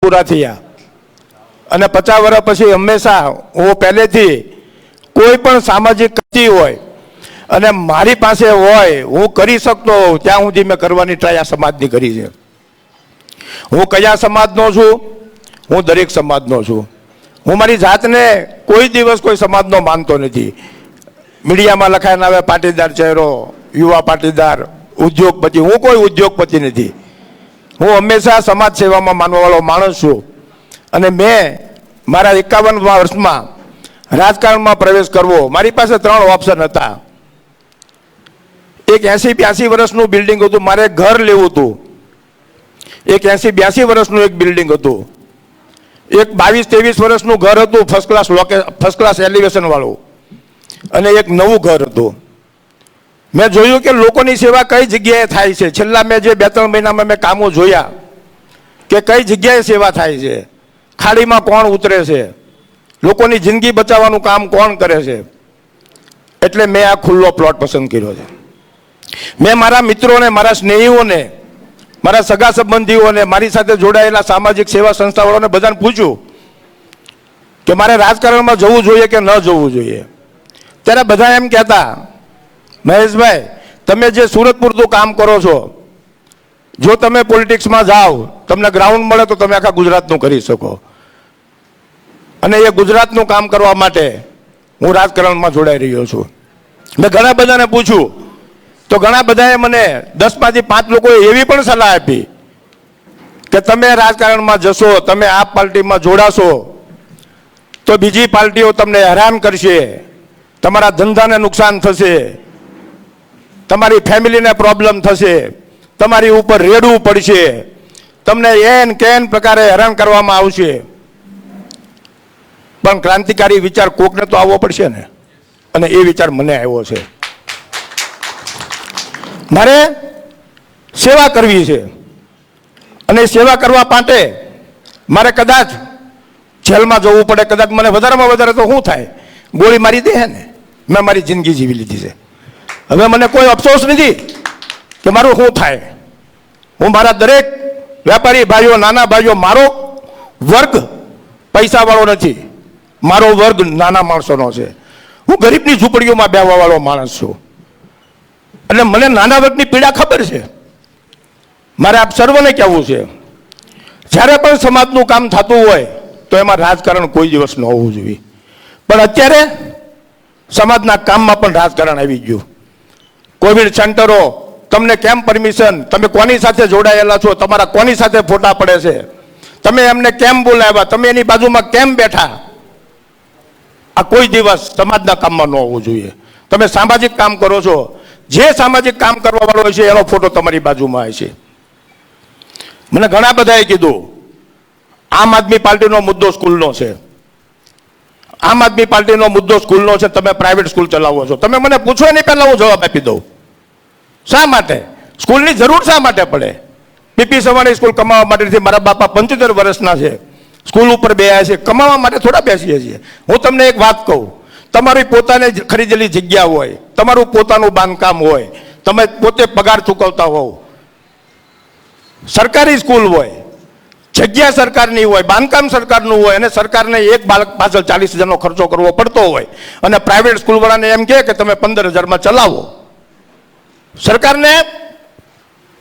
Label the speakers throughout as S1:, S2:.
S1: પૂરા થયા અને 50 વર્ષ પછી હંમેશા હું પહેલેથી કોઈ પણ સામાજિક કૃતિ હોય અને મારી પાસે હોય, હું કરી શકતો હોઉં ત્યાં સુધી મેં કરવાની ટ્રાય આ સમાજની કરી છે. હું કયા સમાજનો છું? હું દરેક સમાજનો છું. હું મારી જાતને કોઈ દિવસ કોઈ સમાજનો માનતો નથી. મીડિયામાં લખાઈને આવે પાટીદાર ચહેરો, યુવા પાટીદાર, ઉદ્યોગપતિ. હું કોઈ ઉદ્યોગપતિ નથી. હું હંમેશા સમાજ સેવામાં માનવાવાળો માણસ છું. અને મેં મારા 51 વર્ષમાં રાજકારણમાં પ્રવેશ કરવો, મારી પાસે 3 ઓપ્શન હતા. એક 80-82 વર્ષનું બિલ્ડિંગ હતું, મારે ઘર લેવું હતું. એક 80-82 વર્ષનું એક બિલ્ડિંગ હતું. એક 22-23 વર્ષનું ઘર હતું, ફર્સ્ટ ક્લાસ એલિવેશન વાળું, અને એક નવું ઘર હતું. મેં જોયું કે લોકોની સેવા કઈ જગ્યાએ થાય છે. છેલ્લા મેં જે 2-3 મહિનામાં મેં કામો જોયા કે કઈ જગ્યાએ સેવા થાય છે, ખાડીમાં કોણ ઉતરે છે, લોકોની જિંદગી બચાવવાનું કામ કોણ કરે છે. એટલે મેં આ ખુલ્લો પ્લોટ પસંદ કર્યો છે. મેં મારા મિત્રોને, મારા સ્નેહીઓને, મારા સગા સંબંધીઓને, મારી સાથે જોડાયેલા સામાજિક સેવા સંસ્થાવાળાને બધાને પૂછ્યું કે મારે રાજકારણમાં જવું જોઈએ કે ન જવું જોઈએ. ત્યારે બધા એમ કહેતા, મહેશભાઈ તમે જે સુરત પૂરતું કામ કરો છો, જો તમે પોલિટિક્સમાં જાઓ, તમને ગ્રાઉન્ડ મળે તો તમે આખા ગુજરાતનું કરી શકો. અને એ ગુજરાતનું કામ કરવા માટે હું રાજકારણમાં જોડાઈ રહ્યો છું. મેં ઘણા બધાને પૂછ્યું તો ઘણા બધાએ મને 10માંથી 5 લોકોએ એવી પણ સલાહ આપી કે તમે રાજકારણમાં જશો, તમે આ પાર્ટીમાં જોડાશો તો બીજી પાર્ટીઓ તમને હેરાન કરશે, તમારા ધંધાને નુકસાન થશે, તમારી ફેમિલીને પ્રોબ્લેમ થશે, તમારી ઉપર રેડવું પડશે, તમને એન કેન પ્રકારે હેરાન કરવામાં આવશે. પણ ક્રાંતિકારી વિચાર કોકને તો આવવો પડશે ને, અને એ વિચાર મને આવ્યો છે. મારે સેવા કરવી છે, અને સેવા કરવા માટે મારે કદાચ જેલમાં જવું પડે, કદાચ મને વધારેમાં વધારે તો શું થાય, ગોળી મારી દે ને. મેં મારી જિંદગી જીવી લીધી છે. હવે મને કોઈ અફસોસ નથી કે મારું શું થાય. હું મારા દરેક વેપારી ભાઈઓ, નાના ભાઈઓ, મારો વર્ગ પૈસાવાળો નથી, મારો વર્ગ નાના માણસોનો છે. હું ગરીબની ઝૂંપડીઓમાં બેહવા વાળો માણસ છું. એટલે મને નાના વર્ગની પીડા ખબર છે. મારે આપ સર્વને કહેવું છે, જ્યારે પણ સમાજનું કામ થતું હોય તો એમાં રાજકારણ કોઈ દિવસ ન હોવું જોઈએ. પણ અત્યારે સમાજના કામમાં પણ રાજકારણ આવી ગયું. કોવિડ સેન્ટરો, તમને કેમ પરમિશન, તમે કોની સાથે જોડાયેલા છો, તમારા કોની સાથે ફોટા પડે છે, તમે એમને કેમ બોલાવ્યા, તમે એની બાજુમાં કેમ બેઠા, આ કોઈ દિવસ સમાજના કામમાં ન હોવું જોઈએ. તમે સામાજિક કામ કરો છો, જે સામાજિક કામ કરવા વાળો હોય છે એનો ફોટો તમારી બાજુમાં હોય છે. મને ઘણા બધાએ કીધું આમ આદમી પાર્ટીનો મુદ્દો સ્કૂલનો છે, આમ આદમી પાર્ટીનો મુદ્દો સ્કૂલનો છે, તમે પ્રાઇવેટ સ્કૂલ ચલાવો છો. તમે મને પૂછો એની પહેલા હું જવાબ આપી દઉં. શા માટે સ્કૂલની જરૂર શા માટે પડે? પીપી સવાણી સ્કૂલ કમાવા માટેથી મારા બાપા 75 વર્ષના છે, સ્કૂલ ઉપર બેહ્યા છે, કમાવા માટે થોડા બેસીએ છીએ. હું તમને એક વાત કહું, તમારી પોતાને ખરીદેલી જગ્યા હોય, તમારું પોતાનું બાંધકામ હોય, તમે પોતે પગાર ચૂકવતા હોવ, સરકારી સ્કૂલ હોય, જગ્યા સરકારની હોય, બાંધકામ સરકારનું હોય, અને સરકારને એક બાળક પાછળ 40,000નો ખર્ચો કરવો પડતો હોય, અને પ્રાઇવેટ સ્કૂલવાળાને એમ કહે કે તમે 15,000માં ચલાવો. સરકારને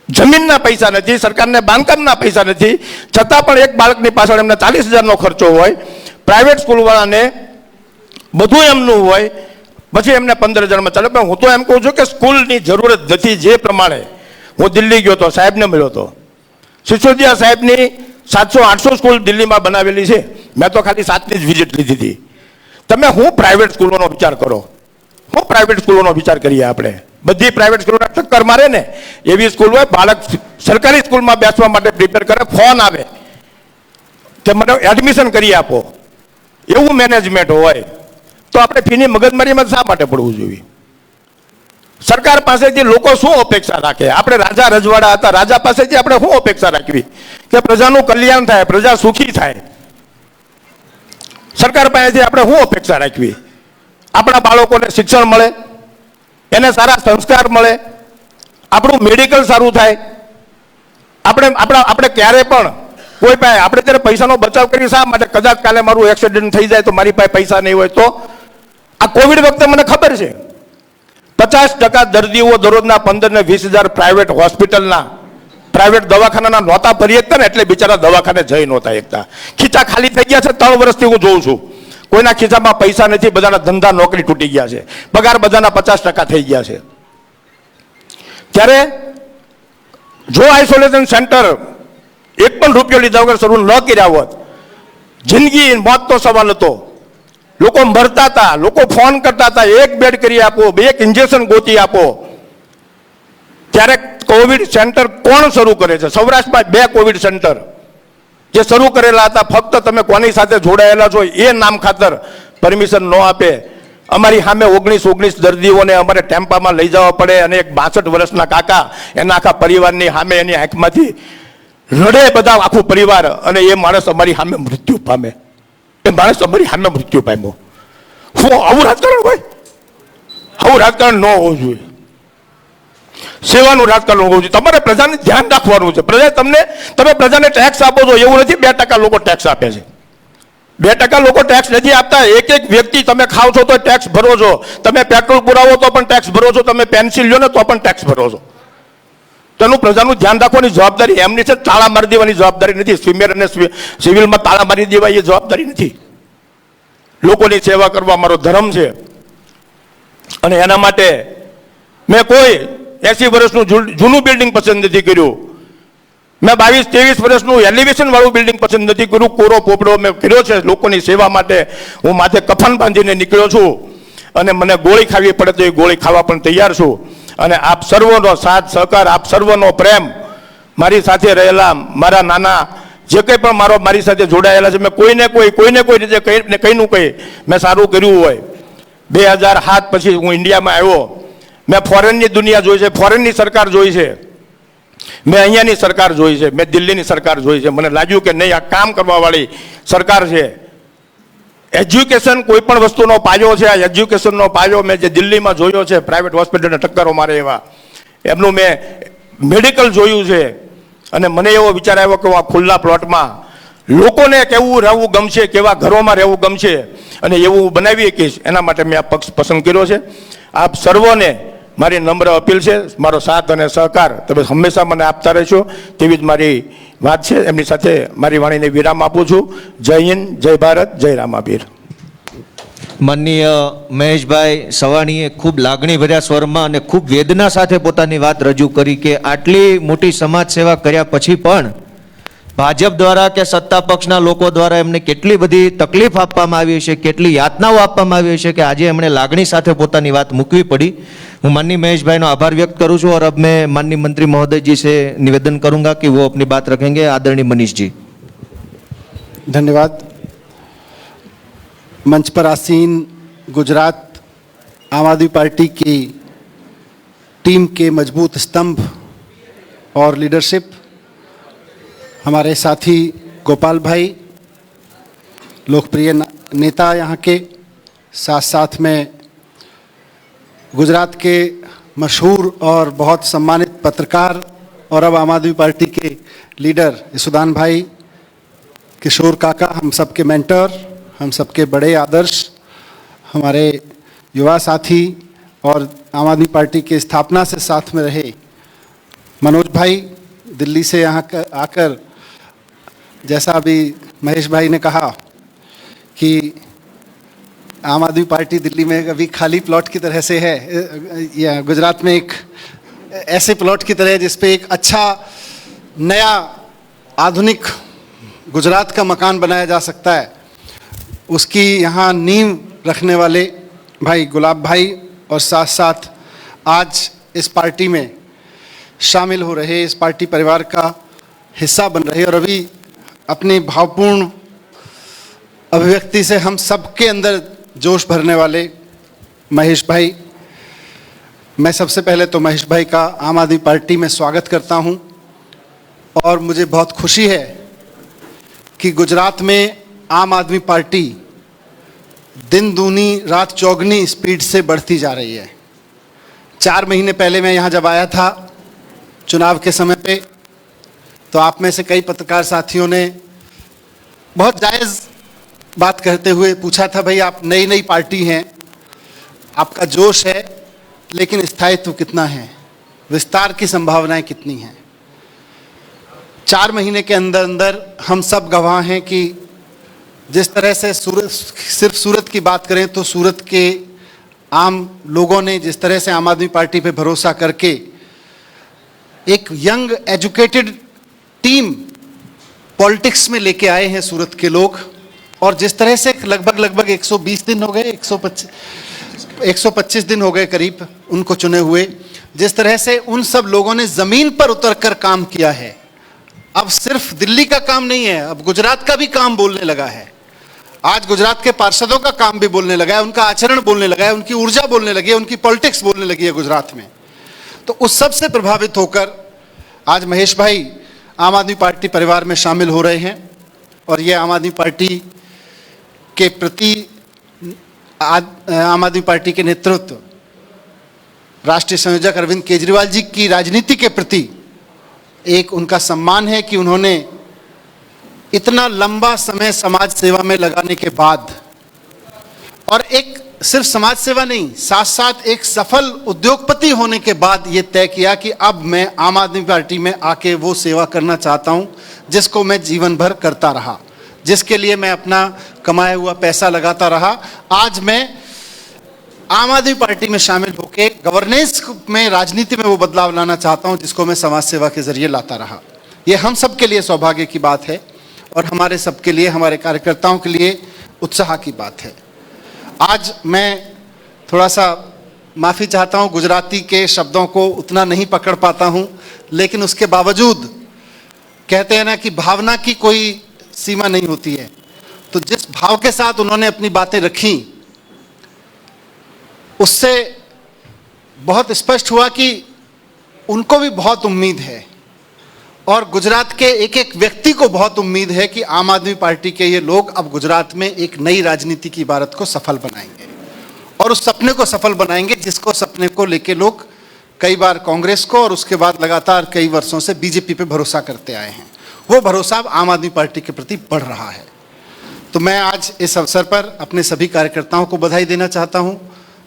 S1: જમીનના પૈસા નથી, સરકારને બાંધકામના પૈસા નથી, છતાં પણ એક બાળકની પાછળ એમને 40,000નો ખર્ચો હોય. પ્રાઇવેટ સ્કૂલવાળાને બધું એમનું હોય, પછી એમને 15,000માં ચાલે. પણ હું તો એમ કહું છું કે સ્કૂલની જરૂરત નથી. જે પ્રમાણે હું દિલ્હી ગયો હતો, સાહેબને મળ્યો હતો, સિસોદિયા સાહેબની 700-800 સ્કૂલ દિલ્હીમાં બનાવેલી છે. મેં તો ખાલી 7ની જ વિઝિટ લીધી હતી. તમે હું પ્રાઇવેટ સ્કૂલોનો વિચાર કરો, હું પ્રાઇવેટ સ્કૂલોનો વિચાર કરીએ. આપણે બધી પ્રાઇવેટ સ્કૂલોના ચક્કર મારે ને એવી સ્કૂલ હોય, બાળક સરકારી સ્કૂલમાં બેસવા માટે પ્રિપેર કરે, ફોન આવે કે મને એડમિશન કરી આપો, એવું મેનેજમેન્ટ હોય તો આપણે ફીની મગજમારીમાં શા માટે પડવું જોઈએ? સરકાર પાસેથી લોકો શું અપેક્ષા રાખે? આપણે રાજા રજવાડા હતા, રાજા પાસેથી આપણે શું અપેક્ષા રાખવી કે પ્રજાનું કલ્યાણ થાય, પ્રજા સુખી થાય? સરકાર પાસેથી આપણે શું અપેક્ષા રાખવી? આપણા બાળકોને શિક્ષણ મળે, એને સારા સંસ્કાર મળે, આપણું મેડિકલ સારું થાય. આપણે ક્યારે પણ કોઈ પાસે આપણે ત્યારે પૈસાનો બચાવ કરી શા માટે? કદાચ કાલે મારું એક્સિડન્ટ થઈ જાય તો મારી પાસે પૈસા નહીં હોય તો? આ કોવિડ વખતે મને ખબર છે 50% દર્દીઓ દરરોજના 15 ને 20,000 પ્રાઇવેટ હોસ્પિટલના પ્રાઇવેટ દવાખાનાના નહોતા ભરી શકતા ને એટલે બિચારા દવાખાને જઈ નહોતા શકતા. ખીચા ખાલી થઈ ગયા છે. 3 વર્ષથી હું જોઉં છું કોઈના ખિસ્સામાં પૈસા નથી, બધાના ધંધા નોકરી તૂટી ગયા છે, પગાર બધાના 50% થઈ ગયા છે. ત્યારે જો આઇસોલેશન સેન્ટર એક પણ રૂપિયો લીધા વગર શરૂ ન કર્યા હોત, જિંદગી મોતનો સવાલ હતો. લોકો મરતા હતા, લોકો ફોન કરતા હતા, એક બેડ કરી આપો, એક ઇન્જેક્શન ગોતી આપો. ત્યારે કોવિડ સેન્ટર કોણ શરૂ કરે છે? સૌરાષ્ટ્રમાં 2 કોવિડ સેન્ટર જે શરૂ કરેલા હતા, ફક્ત તમે કોની સાથે જોડાયેલા છો એ નામ ખાતર પરમિશન ન આપે. અમારી સામે 19 દર્દીઓને અમારે ટેમ્પામાં લઈ જવા પડે અને એક 62 વર્ષના કાકા એના આખા પરિવારની સામે એની આંખમાંથી રડે બધા આખું પરિવાર, અને એ માણસ અમારી સામે મૃત્યુ પામે. એ માણસ અમારી સામે મૃત્યુ પામ્યો. શું આવું રાજકારણ હોય? આવું રાજકારણ ન હોવું જોઈએ. સેવાનું રાજકારણ હોવું જોઈએ. તમારે પ્રજાને ધ્યાન રાખવાનું છે. તમે પ્રજાને ટેક્સ આપો છો એવું નથી 2% લોકો ટેક્સ આપે છે. 2% લોકો ટેક્સ નથી આપતા. એક વ્યક્તિ તમે ખાવ છો તો ટેક્સ ભરો છો, તમે પેટ્રોલ પુરાવો તો પણ ટેક્સ ભરો છો, તમે પેન્સિલ લો ને તો પણ ટેક્સ ભરો છો. તેનું પ્રજાનું ધ્યાન રાખવાની જવાબદારી એમની છે. તાળા મારી દેવાની જવાબદારી નથી. સ્વિમેર અને સિવિલમાં તાળા મારી દેવા એ જવાબદારી નથી. લોકોની સેવા કરવા મારો ધર્મ છે અને એના માટે મેં કોઈ 80 વર્ષનું જૂનું બિલ્ડિંગ પસંદ નથી કર્યું. મેં 22-23 વર્ષનું એલિવેશન વાળું બિલ્ડિંગ પસંદ નથી કર્યું. કોરો પોપડો મેં કર્યો છે લોકોની સેવા માટે. હું માથે કફન બાંધીને નીકળ્યો છું અને મને ગોળી ખાવી પડે તો એ ગોળી ખાવા પણ તૈયાર છું. અને આપ સર્વનો સાથ સહકાર, આપ સર્વનો પ્રેમ, મારી સાથે રહેલા મારા નાના જે કંઈ પણ મારી સાથે જોડાયેલા છે, મેં કોઈને કોઈ રીતે કંઈનું કંઈ મેં સારું કર્યું હોય. 2007 પછી હું ઇન્ડિયામાં આવ્યો. મેં ફોરેનની દુનિયા જોઈ છે, ફોરેનની સરકાર જોઈ છે, મેં અહીંયાની સરકાર જોઈ છે, મેં દિલ્હીની સરકાર જોઈ છે. મને લાગ્યું કે નહીં, આ કામ કરવાવાળી સરકાર છે. એજ્યુકેશન કોઈ પણ વસ્તુનો પાયો છે. આ એજ્યુકેશનનો પાયો મેં જે દિલ્હીમાં જોયો છે, પ્રાઇવેટ હોસ્પિટલને ટક્કરો મારે એવા, એમનું મેં મેડિકલ જોયું છે. અને મને એવો વિચાર આવ્યો કે આ ખુલ્લા પ્લોટમાં લોકોને કેવું રહેવું ગમશે, કેવા ઘરોમાં રહેવું ગમશે અને એવું હું બનાવી શકીશ. એના માટે મેં આ પક્ષ પસંદ કર્યો છે. આપ સર્વને મારી નમ્ર અપીલ છે, મારો સાથ અને સહકાર તમે હંમેશા મને આપતા રહેશો તેવી જ મારી વાત છે. એમની સાથે મારી વાણીને વિરામ આપું છું. જય હિન્દ, જય ભારત, જય રામાબીર.
S2: માનનીય મહેશભાઈ સવાણીએ ખૂબ લાગણીભર્યા સ્વરમાં અને ખૂબ વેદના સાથે પોતાની વાત રજૂ કરી કે આટલી મોટી સમાજ સેવા કર્યા પછી પણ ભાજપ દ્વારા કે સત્તા પક્ષના લોકો દ્વારા એમને કેટલી બધી તકલીફ આપવામાં આવી છે, કેટલી યાતનાઓ આપવામાં આવી છે કે આજે એમણે લાગણી સાથે પોતાની વાત મૂકવી પડી. હું माननीय महेश भाई नो आभार व्यक्त करूँ छूँ और अब मैं माननीय मंत्री महोदय जी से निवेदन करूंगा कि वो अपनी बात रखेंगे. आदरणीय मनीष जी.
S3: धन्यवाद. मंच पर आसीन गुजरात आम आदमी पार्टी की टीम के मजबूत स्तंभ और लीडरशिप हमारे साथी गोपाल भाई, लोकप्रिय नेता यहाँ के, साथ साथ में गुजरात के मशहूर और बहुत सम्मानित पत्रकार और अब आम आदमी पार्टी के लीडर यशोदान भाई, किशोर काका, हम सबके मेंटर, हम सबके बड़े आदर्श, हमारे युवा साथी और आम आदमी पार्टी के स्थापना से साथ में रहे मनोज भाई, दिल्ली से यहाँ आकर जैसा अभी महेश भाई ने कहा कि आम आदमी पार्टी दिल्ली में अभी खाली प्लॉट की तरह से है, या गुजरात में एक ऐसे प्लॉट की तरह जिस पे एक अच्छा नया आधुनिक गुजरात का मकान बनाया जा सकता है, उसकी यहाँ नींव रखने वाले भाई गुलाब भाई और साथ साथ आज इस पार्टी में शामिल हो रहे, इस पार्टी परिवार का हिस्सा बन रहे और अभी अपनी भावपूर्ण अभिव्यक्ति से हम सबके अंदर जोश भरने वाले महेश भाई. मैं सबसे पहले तो महेश भाई का आम आदमी पार्टी में स्वागत करता हूं और मुझे बहुत खुशी है कि गुजरात में आम आदमी पार्टी दिन दूनी रात चौगनी स्पीड से बढ़ती जा रही है. 4 महीने पहले मैं यहाँ जब आया था चुनाव के समय पे, तो तो आप में से कई पत्रकार साथियों ने बहुत जायज़ बात करते हुए पूछा था, भाई आप नई नई पार्टी हैं, आपका जोश है, लेकिन स्थायित्व कितना है, विस्तार की संभावनाएं कितनी हैं। 4 महीने के अंदर अंदर हम सब गवाह हैं कि जिस तरह से सिर्फ सूरत की बात करें तो सूरत के आम लोगों ने जिस तरह से आम आदमी पार्टी पे भरोसा करके एक यंग एजुकेटेड टीम पॉलिटिक्स में लेके आए हैं सूरत के लोग, और जिस तरह से लगभग 120 दिन हो गए, 125 दिन हो गए करीब उनको चुने हुए, जिस तरह से उन सब लोगों ने जमीन पर उतरकर काम किया है। अब सिर्फ दिल्ली का काम नहीं है, अब गुजरात का भी काम बोलने लगा है। आज गुजरात के पार्षदों का काम भी बोलने लगा है, उनका आचरण बोलने लगा है, उनकी ऊर्जा बोलने लगी है, उनकी पॉलिटिक्स बोलने लगी है गुजरात में। तो उस सब से प्रभावित होकर आज महेश भाई आम आदमी पार्टी परिवार में शामिल हो रहे हैं, और ये आम आदमी पार्टी के प्रति आम आदमी पार्टी के नेतृत्व राष्ट्रीय संयोजक अरविंद केजरीवाल जी की राजनीति के प्रति एक उनका सम्मान है कि उन्होंने इतना लंबा समय समाज सेवा में लगाने के बाद, और एक सिर्फ समाज सेवा नहीं, साथ साथ एक सफल उद्योगपति होने के बाद ये तय किया कि अब मैं आम आदमी पार्टी में आके वो सेवा करना चाहता हूँ जिसको मैं जीवन भर करता रहा, जिसके लिए मैं अपना कमाया हुआ पैसा लगाता रहा। आज मैं आम आदमी पार्टी में शामिल होकर गवर्नेंस में, राजनीति में वो बदलाव लाना चाहता हूँ जिसको मैं समाज सेवा के जरिए लाता रहा। ये हम सब के लिए सौभाग्य की बात है, और हमारे सब के लिए, हमारे कार्यकर्ताओं के लिए उत्साह की बात है। आज मैं थोड़ा सा माफ़ी चाहता हूँ, गुजराती के शब्दों को उतना नहीं पकड़ पाता हूँ, लेकिन उसके बावजूद कहते हैं ना कि भावना की कोई सीमा नहीं होती है। तो जिस भाव के साथ उन्होंने अपनी बातें रखी, उससे बहुत स्पष्ट हुआ कि उनको भी बहुत उम्मीद है, और गुजरात के एक एक व्यक्ति को बहुत उम्मीद है कि आम आदमी पार्टी के ये लोग अब गुजरात में एक नई राजनीति की इबारत को सफल बनाएंगे, और उस सपने को सफल बनाएंगे जिसको सपने को लेके लोग कई बार कांग्रेस को और उसके बाद लगातार कई वर्षों से बीजेपी पे भरोसा करते आए हैं। वो भरोसा अब आम आदमी पार्टी के प्रति बढ़ रहा है। तो मैं आज इस अवसर पर अपने सभी कार्यकर्ताओं को बधाई देना चाहता हूँ,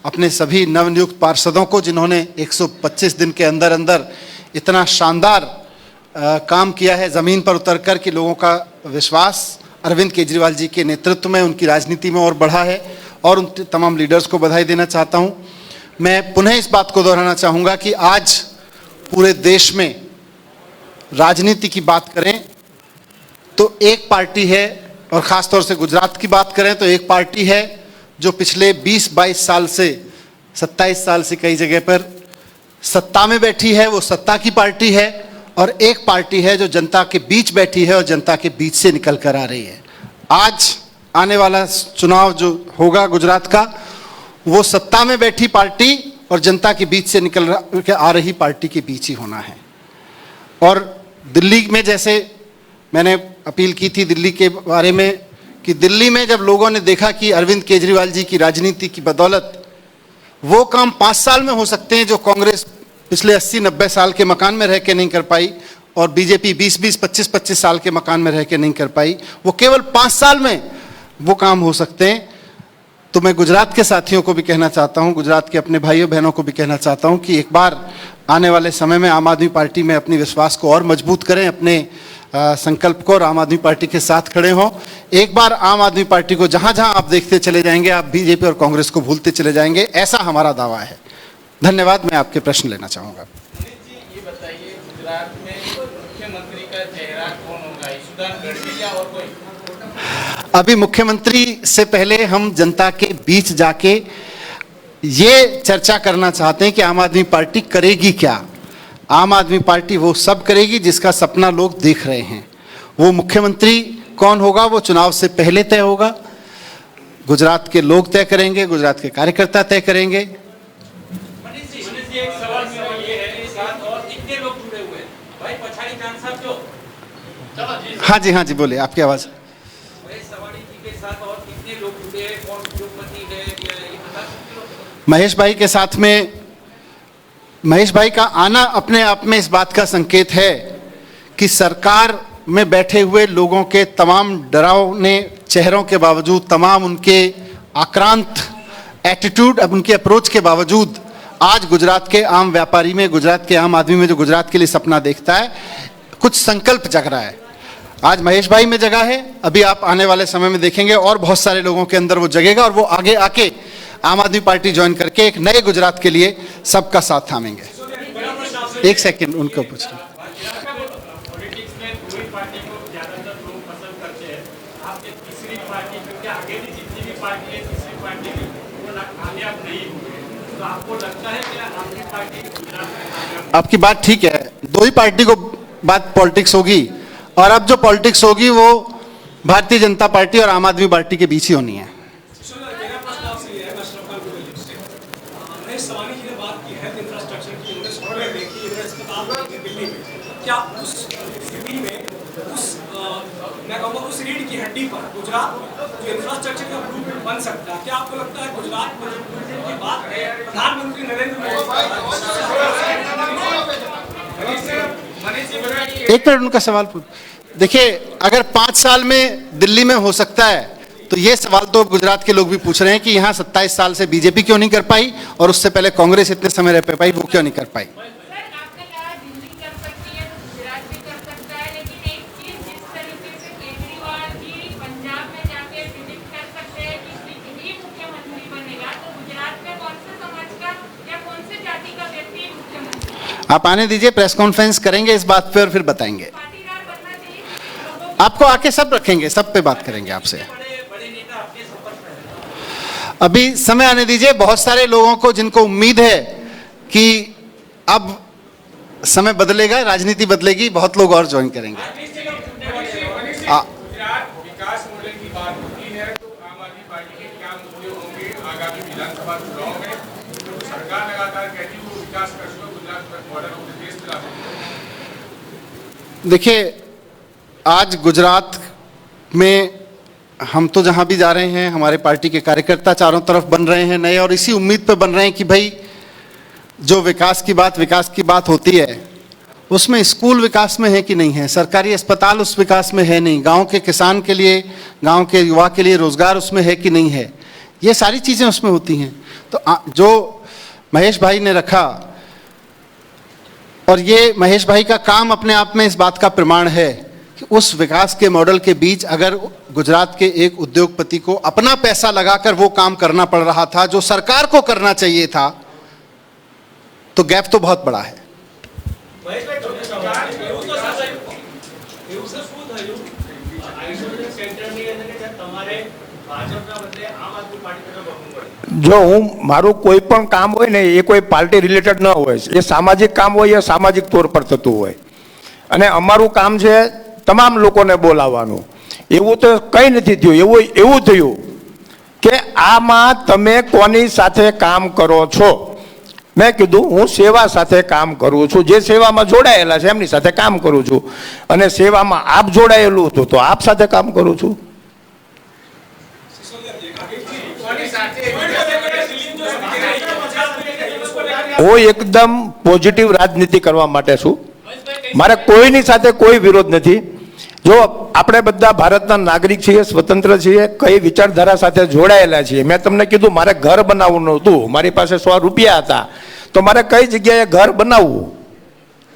S3: अपने सभी नवनियुक्त पार्षदों को जिन्होंने 125 दिन के अंदर अंदर इतना शानदार काम किया है ज़मीन पर उतरकर कि लोगों का विश्वास अरविंद केजरीवाल जी के नेतृत्व में, उनकी राजनीति में और बढ़ा है, और उन तमाम लीडर्स को बधाई देना चाहता हूँ। मैं पुनः इस बात को दोहराना चाहूँगा कि आज पूरे देश में राजनीति की बात करें तो एक पार्टी है, और ख़ास तौर से गुजरात की बात करें तो एक पार्टी है जो पिछले 20-22 साल से, 27 साल से कई जगह पर सत्ता में बैठी है, वो सत्ता की पार्टी है, और एक पार्टी है जो जनता के बीच बैठी है और जनता के बीच से निकल कर आ रही है। आज आने वाला चुनाव जो होगा गुजरात का, वो सत्ता में बैठी पार्टी और जनता के बीच से निकल आ रही पार्टी के बीच ही होना है। और दिल्ली में जैसे मैंने अपील की थी दिल्ली के बारे में, कि दिल्ली में जब लोगों ने देखा कि अरविंद केजरीवाल जी की राजनीति की बदौलत वो काम 5 साल में हो सकते हैं जो कांग्रेस पिछले 80-90 साल के मकान में रह के नहीं कर पाई, और बीजेपी 20-20, 25-25 साल के मकान में रह के नहीं कर पाई, वो केवल 5 साल में वो काम हो सकते हैं। तो मैं गुजरात के साथियों को भी कहना चाहता हूँ, गुजरात के अपने भाइयों बहनों को भी कहना चाहता हूँ कि एक बार आने वाले समय में आम आदमी पार्टी में अपनी विश्वास को और मजबूत करें, अपने संकल्प को, और आम आदमी पार्टी के साथ खड़े हों। एक बार आम आदमी पार्टी को जहाँ जहाँ आप देखते चले जाएंगे, आप बीजेपी और कांग्रेस को भूलते चले जाएंगे, ऐसा हमारा दावा है। धन्यवाद। मैं आपके प्रश्न लेना चाहूँगा।
S4: ये बताइए, गुजरात में मुख्यमंत्री का चेहरा कौन होगा, यशोदान गढ़वी या और कोई?
S3: अभी मुख्यमंत्री से पहले हम जनता के बीच जाके ये चर्चा करना चाहते हैं कि आम आदमी पार्टी करेगी क्या। आम आदमी पार्टी वो सब करेगी जिसका सपना लोग देख रहे हैं। वो मुख्यमंत्री कौन होगा वो चुनाव से पहले तय होगा, गुजरात के लोग तय करेंगे, गुजरात के कार्यकर्ता तय करेंगे।
S4: मनीष जी, एक सवाल मेरा ये है, इस साथ और कितने लोग जुड़े हुए हैं? भाई पछाड़ी जान साहब जो, चलो जी।
S3: हाँ जी बोलिए, आपकी आवाज़।
S4: भाई सवारी जी के साथ और कितने लोग जुड़े हैं, कौन उद्योगपति है, ये बता सकते हो?
S3: महेश भाई के साथ में, महेश भाई का आना अपने आप में इस बात का संकेत है कि सरकार में बैठे हुए लोगों के तमाम डरावने चेहरों के बावजूद, तमाम उनके आक्रांत एटीट्यूड, अब उनके अप्रोच के बावजूद आज गुजरात के आम व्यापारी में, गुजरात के आम आदमी में, जो गुजरात के लिए सपना देखता है, कुछ संकल्प जग रहा है। आज महेश भाई में जगह है, अभी आप आने वाले समय में देखेंगे और बहुत सारे लोगों के अंदर वो जगेगा और वो आगे आके आम आदमी पार्टी ज्वाइन करके एक नए गुजरात के लिए सबका साथ थामेंगे। एक सेकंड उनको पूछ लो।
S4: पॉलिटिक्स में दो ही पार्टी को ज्यादातर लोग पसंद करते हैं। आपके तीसरी पार्टी, क्योंकि आगे भी जितनी भी पार्टी है, तीसरी पार्टी भी वो कामयाब नहीं हुई, तो आपको लगता है कि आपकी पार्टी गुजरात में कामयाब?
S3: आपकी बात ठीक है, दो ही पार्टी को बात पॉलिटिक्स होगी, और अब जो पॉलिटिक्स होगी वो भारतीय जनता पार्टी और आम आदमी पार्टी के बीच ही होनी है।
S5: क्या उस स्थिति में मैं कहूँगा उस रीढ़ की हड्डी पर गुजरात जो इंफ्रास्ट्रक्चर का ब्लूप्रिंट बन सकता है, क्या आपको लगता है गुजरात में जो ब्लूप्रिंट की बात है प्रधानमंत्री नरेंद्र मोदी?
S3: एक मिनट उनका सवाल पूछ। देखिए, अगर 5 साल में दिल्ली में हो सकता है तो ये सवाल तो गुजरात के लोग भी पूछ रहे हैं कि यहाँ 27 साल से बीजेपी क्यों नहीं कर पाई और उससे पहले कांग्रेस इतने समय रह पाई, वो क्यों नहीं कर पाई। आप आने दीजिए, प्रेस कॉन्फ्रेंस करेंगे इस बात पे और फिर बताएंगे। आपको आके सब रखेंगे, सब पे बात करेंगे आपसे। अभी समय आने दीजिए, बहुत सारे लोगों को जिनको उम्मीद है कि अब समय बदलेगा, राजनीति बदलेगी, बहुत लोग और ज्वाइन करेंगे।
S6: गुजरात विकास मॉडल की बात होती है तो आम आदमी पार्टी के क्या मुद्दे होंगे आगामी विधानसभा चुनाव में? तो सरकार लगातार कहती है वो विकास कर गुजरात मॉडल अपने देश में ला सकते।
S3: देखिए, आज गुजरात में हम तो जहां भी जा रहे हैं, हमारे पार्टी के कार्यकर्ता चारों तरफ बन रहे हैं नए, और इसी उम्मीद पे बन रहे हैं कि भाई जो विकास की बात होती है उसमें स्कूल विकास में है कि नहीं है, सरकारी अस्पताल उस विकास में है नहीं, गांव के किसान के लिए, गांव के युवा के लिए रोजगार उसमें है कि नहीं है, ये सारी चीजें उसमें होती हैं। तो जो महेश भाई ने रखा, और ये महेश भाई का काम अपने आप में इस बात का प्रमाण है कि उस विकास के मॉडल के बीच अगर गुजरात के एक उद्योगपति को अपना पैसा लगाकर वो काम करना पड़ रहा था जो सरकार को करना चाहिए था, तो गैप तो बहुत बड़ा है।
S1: જો હું મારું કોઈ પણ કામ હોય ને એ કોઈ પાર્ટી રિલેટેડ ન હોય, એ સામાજિક કામ હોય, એ સામાજિક તौर પર થતું હોય, અને અમારું કામ છે તમામ લોકોને બોલાવવાનું। એવું તો કંઈ નથી થયું, એવું થયું કે આમાં તમે કોની સાથે કામ કરો છો? મેં કીધું હું સેવા સાથે કામ કરું છું, જે સેવામાં જોડાયેલા છે એમની સાથે કામ કરું છું, અને સેવામાં આપ જોડાયેલું હતું તો આપ સાથે કામ કરું છું। હું એકદમ પોઝિટિવ રાજનીતિ કરવા માટે છું, મારે કોઈની સાથે કોઈ વિરોધ નથી। જો આપણે બધા ભારતના નાગરિક છીએ, સ્વતંત્ર છીએ, કઈ વિચારધારા સાથે જોડાયેલા છીએ। મેં તમને કીધું મારે ઘર બનાવવાનું હતું, મારી પાસે 100 રૂપિયા હતા, તો મારે કઈ જગ્યાએ ઘર બનાવવું?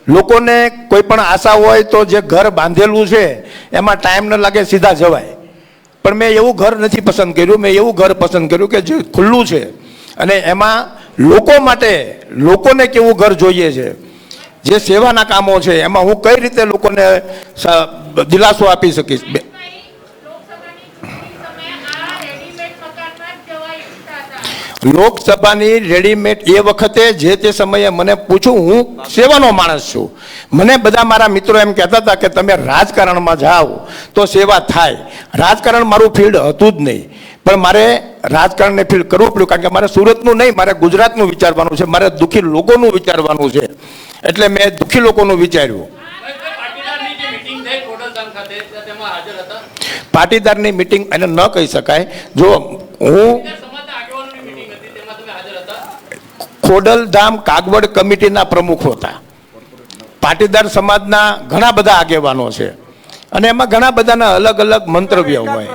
S1: લોકોને કોઈ પણ આશા હોય તો જે ઘર બાંધેલું છે એમાં ટાઈમ ન લાગે, સીધા જવાય, પણ મેં એવું ઘર નથી પસંદ કર્યું। મેં એવું ઘર પસંદ કર્યું કે જે ખુલ્લું છે અને એમાં લોકો માટે, લોકોને કેવું ઘર જોઈએ છે, જે સેવાના કામો છે એમાં હું કઈ રીતે લોકોને દિલાસો આપી શકીશ। લોકસભાની રેડીમેડ એ વખતે જે તે સમયે મને પૂછું, હું સેવાનો માણસ છું, મને બધા મારા મિત્રો એમ કહેતા હતા કે તમે રાજકારણમાં જાઓ તો સેવા થાય। રાજકારણ મારું ફિલ્ડ હતું જ નહીં, પણ મારે રાજકારણને ફિલ્ડ કરવું પડ્યું, કારણ કે મારે સુરતનું નહીં, મારે ગુજરાતનું વિચારવાનું છે, મારે દુઃખી લોકોનું વિચારવાનું છે, એટલે મેં દુઃખી લોકોનું વિચાર્યું। પાટીદારની મીટિંગ એને ન કહી શકાય। જો હું ખોડલધામ કાગવડ કમિટીના પ્રમુખ હતા, પાટીદાર સમાજના ઘણા બધા આગેવાનો છે અને એમાં ઘણા બધાના અલગ અલગ મંતવ્યો હોય.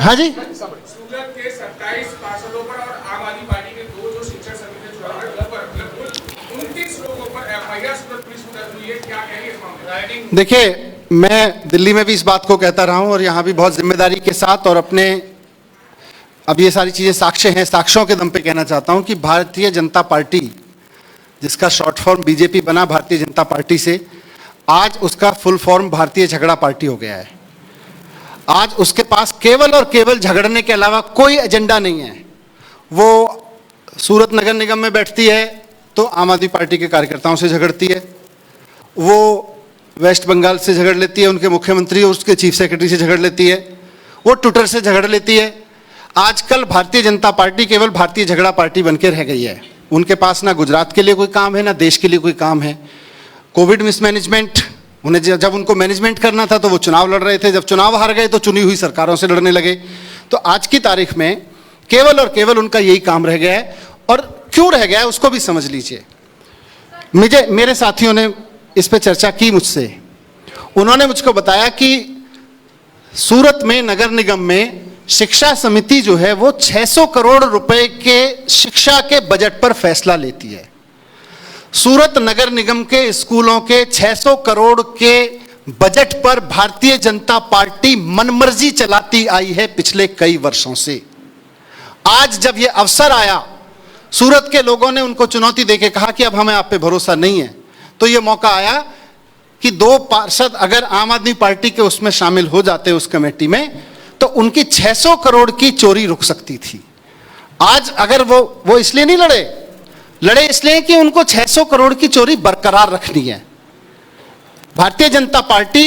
S3: हाँ जी,
S6: सूरत के 27 पार्षदों पर और आम आदमी पार्टी के 2 जो शिक्षक समिति चुनाव है उन पर 29 लोगों पर एफआईआर सूरत पुलिस को दर्ज हुई है. क्या कहेंगे इस मामले में?
S3: देखिए, मैं दिल्ली में भी इस बात को कहता रहा हूं और यहाँ भी बहुत जिम्मेदारी के साथ और अपने, अब ये सारी चीज़ें साक्ष्य हैं, साक्ष्यों के दम पे कहना चाहता हूं कि भारतीय जनता पार्टी, जिसका शॉर्ट फॉर्म बीजेपी बना भारतीय जनता पार्टी से, आज उसका फुल फॉर्म भारतीय झगड़ा पार्टी हो गया है. आज उसके पास केवल और केवल झगड़ने के अलावा कोई एजेंडा नहीं है. वो सूरत नगर निगम में बैठती है तो आम आदमी पार्टी के कार्यकर्ताओं से झगड़ती है, वो वेस्ट बंगाल से झगड़ लेती है, उनके मुख्यमंत्री और उसके चीफ सेक्रेटरी से झगड़ लेती है, वो ट्विटर से झगड़ लेती है. आजकल भारतीय जनता पार्टी केवल भारतीय झगड़ा पार्टी बनकर रह गई है. उनके पास ना गुजरात के लिए कोई काम है, ना देश के लिए कोई काम है. कोविड मिसमैनेजमेंट, उन्हें जब उनको मैनेजमेंट करना था तो वो चुनाव लड़ रहे थे, जब चुनाव हार गए तो चुनी हुई सरकारों से लड़ने लगे. तो आज की तारीख में केवल और केवल उनका यही काम रह गया है. और क्यों रह गया है उसको भी समझ लीजिए. मेरे साथियों ने इस पे चर्चा की मुझसे. उन्होंने मुझको बताया कि सूरत में नगर निगम में शिक्षा समिति जो है वो 600 करोड़ रुपए के शिक्षा के बजट पर फैसला लेती है. सूरत नगर निगम के स्कूलों के 600 करोड़ के बजट पर भारतीय जनता पार्टी मनमर्जी चलाती आई है पिछले कई वर्षों से. आज जब यह अवसर आया, सूरत के लोगों ने उनको चुनौती देके कहा कि अब हमें आप पे भरोसा नहीं है, तो यह मौका आया कि 2 पार्षद अगर आम आदमी पार्टी के उसमें शामिल हो जाते उस कमेटी में, तो उनकी 600 करोड़ की चोरी रुक सकती थी. आज अगर वो इसलिए नहीं लड़े इसलिए कि उनको 600 करोड़ की चोरी बरकरार रखनी है. भारतीय जनता पार्टी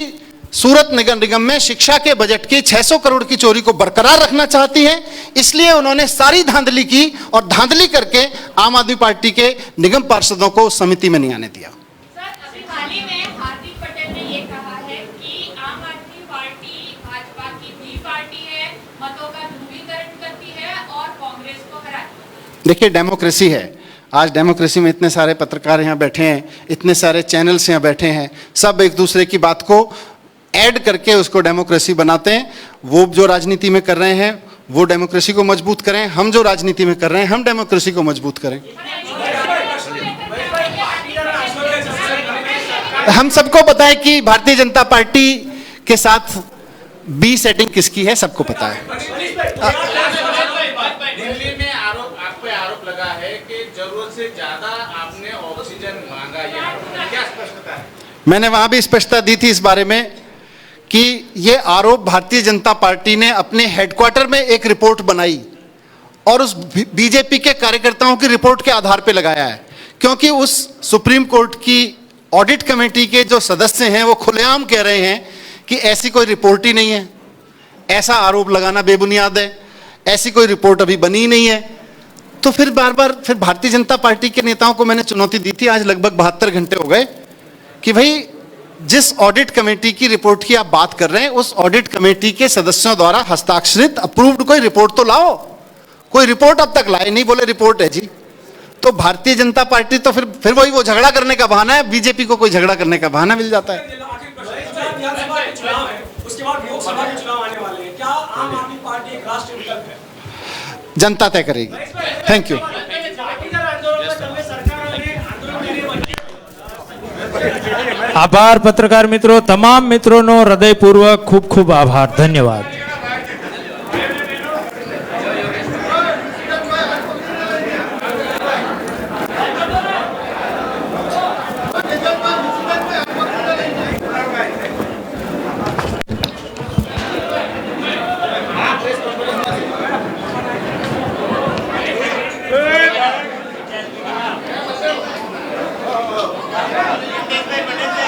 S3: सूरत नगर निगम में शिक्षा के बजट की 600 करोड़ की चोरी को बरकरार रखना चाहती है. इसलिए उन्होंने सारी धांधली की और धांधली करके आम आदमी पार्टी के निगम पार्षदों को समिति में नहीं आने दिया.
S7: सर, अभी हाल ही में हार्दिक पटेल ने ये कहा है कि आम आदमी पार्टी भाजपा की भी पार्टी है, मतों का ध्रुवीकरण करती है और कांग्रेस को हराती है.
S3: देखिए, डेमोक्रेसी है. आज डेमोक्रेसी में इतने सारे पत्रकार यहाँ बैठे हैं, इतने सारे चैनल्स यहाँ बैठे हैं, सब एक दूसरे की बात को ऐड करके उसको डेमोक्रेसी बनाते हैं. वो जो राजनीति में कर रहे हैं वो डेमोक्रेसी को मजबूत करें, हम जो राजनीति में कर रहे हैं हम डेमोक्रेसी को मजबूत करें. हम सबको पता है कि भारतीय जनता पार्टी के साथ बी सेटिंग किसकी है, सबको पता है.
S6: दिल्ली में आरोप लगा है कि जरूरत से ज्यादा आपने ऑक्सीजन मांगा. ये क्या स्पष्टता है?
S3: मैंने वहां भी स्पष्टता दी थी इस बारे में कि यह आरोप भारतीय जनता पार्टी ने अपने हेडक्वार्टर में एक रिपोर्ट बनाई और उस बीजेपी के कार्यकर्ताओं की रिपोर्ट के आधार पर लगाया है. क्योंकि उस सुप्रीम कोर्ट की ऑडिट कमेटी के जो सदस्य हैं वो खुलेआम कह रहे हैं कि ऐसी कोई रिपोर्ट ही नहीं है, ऐसा आरोप लगाना बेबुनियाद है, ऐसी कोई रिपोर्ट अभी बनी ही नहीं है. तो फिर बार बार फिर भारतीय जनता पार्टी के नेताओं को मैंने चुनौती दी थी, आज लगभग 72 घंटे हो गए, कि भाई जिस ऑडिट कमेटी की रिपोर्ट की आप बात कर रहे हैं उस ऑडिट कमेटी के सदस्यों द्वारा हस्ताक्षरित अप्रूव्ड कोई रिपोर्ट तो लाओ. कोई रिपोर्ट अब तक लाए नहीं, बोले रिपोर्ट है जी. तो भारतीय जनता पार्टी तो फिर वही वो झगड़ा करने का बहाना है. बीजेपी को कोई झगड़ा करने का बहाना मिल जाता है.
S5: विधानसभा के चुनाव है, उसके बाद लोकसभा के चुनाव आने वाले हैं. क्या आम आदमी पार्टी एक राष्ट्रीय विकल्प है?
S3: जनता तय करेगी. Thank you.
S8: આભાર પત્રકાર મિત્રો, તમામ મિત્રોનો હૃદયપૂર્વક ખૂબ ખૂબ આભાર, ધન્યવાદ.